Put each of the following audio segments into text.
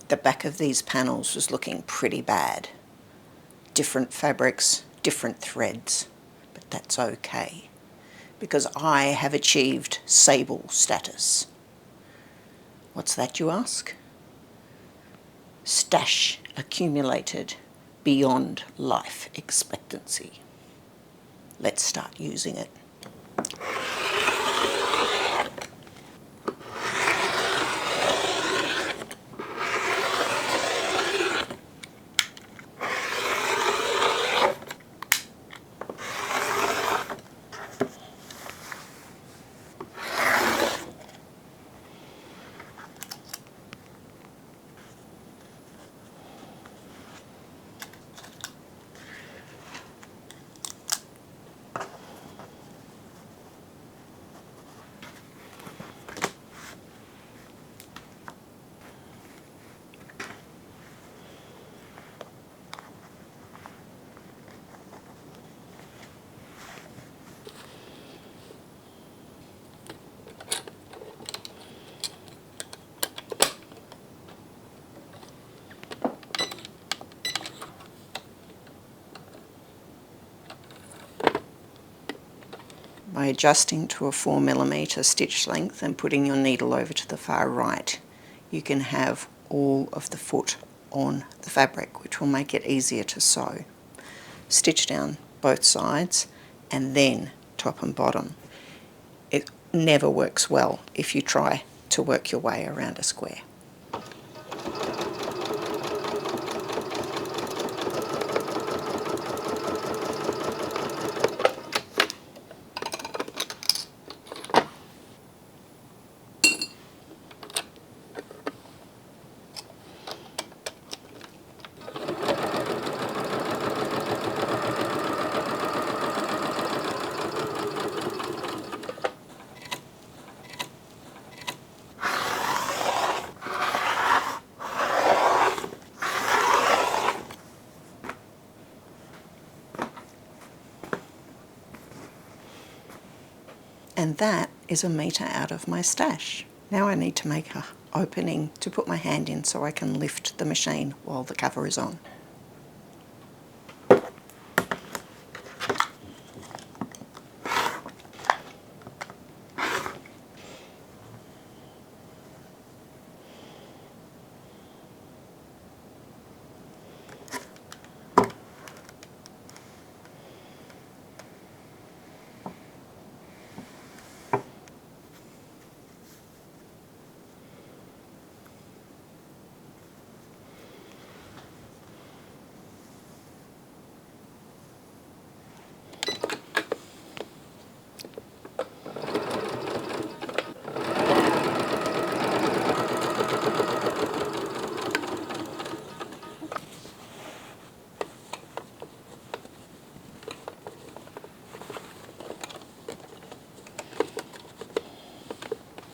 the back of these panels was looking pretty bad. Different fabrics, different threads, but that's okay because I have achieved sable status. What's that, you ask? Stash accumulated beyond life expectancy. Let's start using it. By adjusting to a 4mm stitch length and putting your needle over to the far right, you can have all of the foot on the fabric, which will make it easier to sew. Stitch down both sides and then top and bottom. It never works well if you try to work your way around a square. And that is 1 metre out of my stash. Now I need to make an opening to put my hand in so I can lift the machine while the cover is on.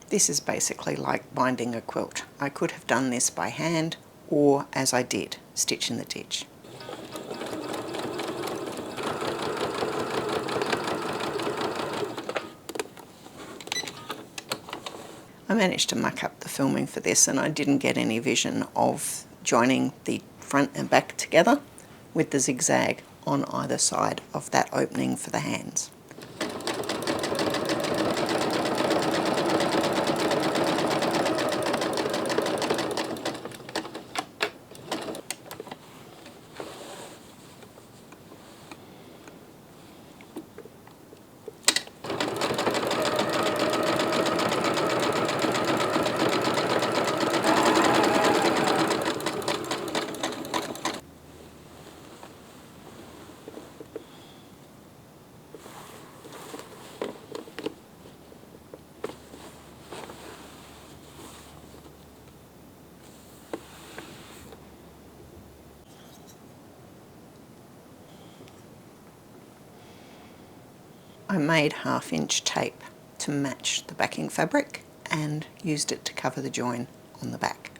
This is basically like binding a quilt. I could have done this by hand or, as I did, stitch in the ditch. I managed to muck up the filming for this and I didn't get any vision of joining the front and back together with the zigzag on either side of that opening for the hands. I made 1/2 inch tape to match the backing fabric and used it to cover the join on the back.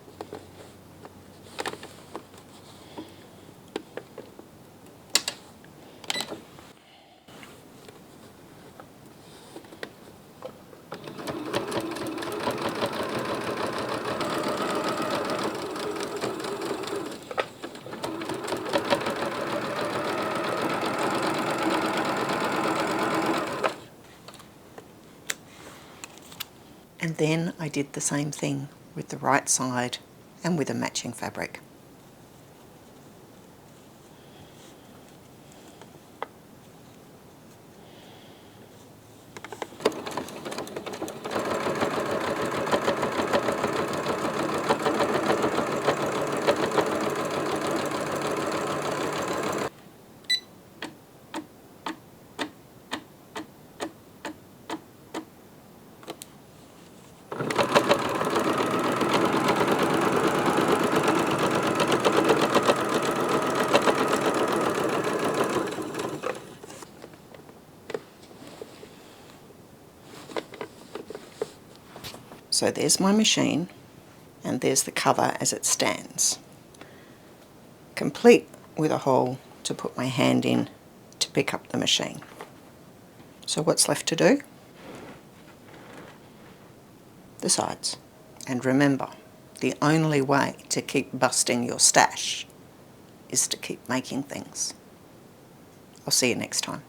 And then I did the same thing with the right side and with a matching fabric. So there's my machine, and there's the cover as it stands, complete with a hole to put my hand in to pick up the machine. So what's left to do? The sides. And remember, the only way to keep busting your stash is to keep making things. I'll see you next time.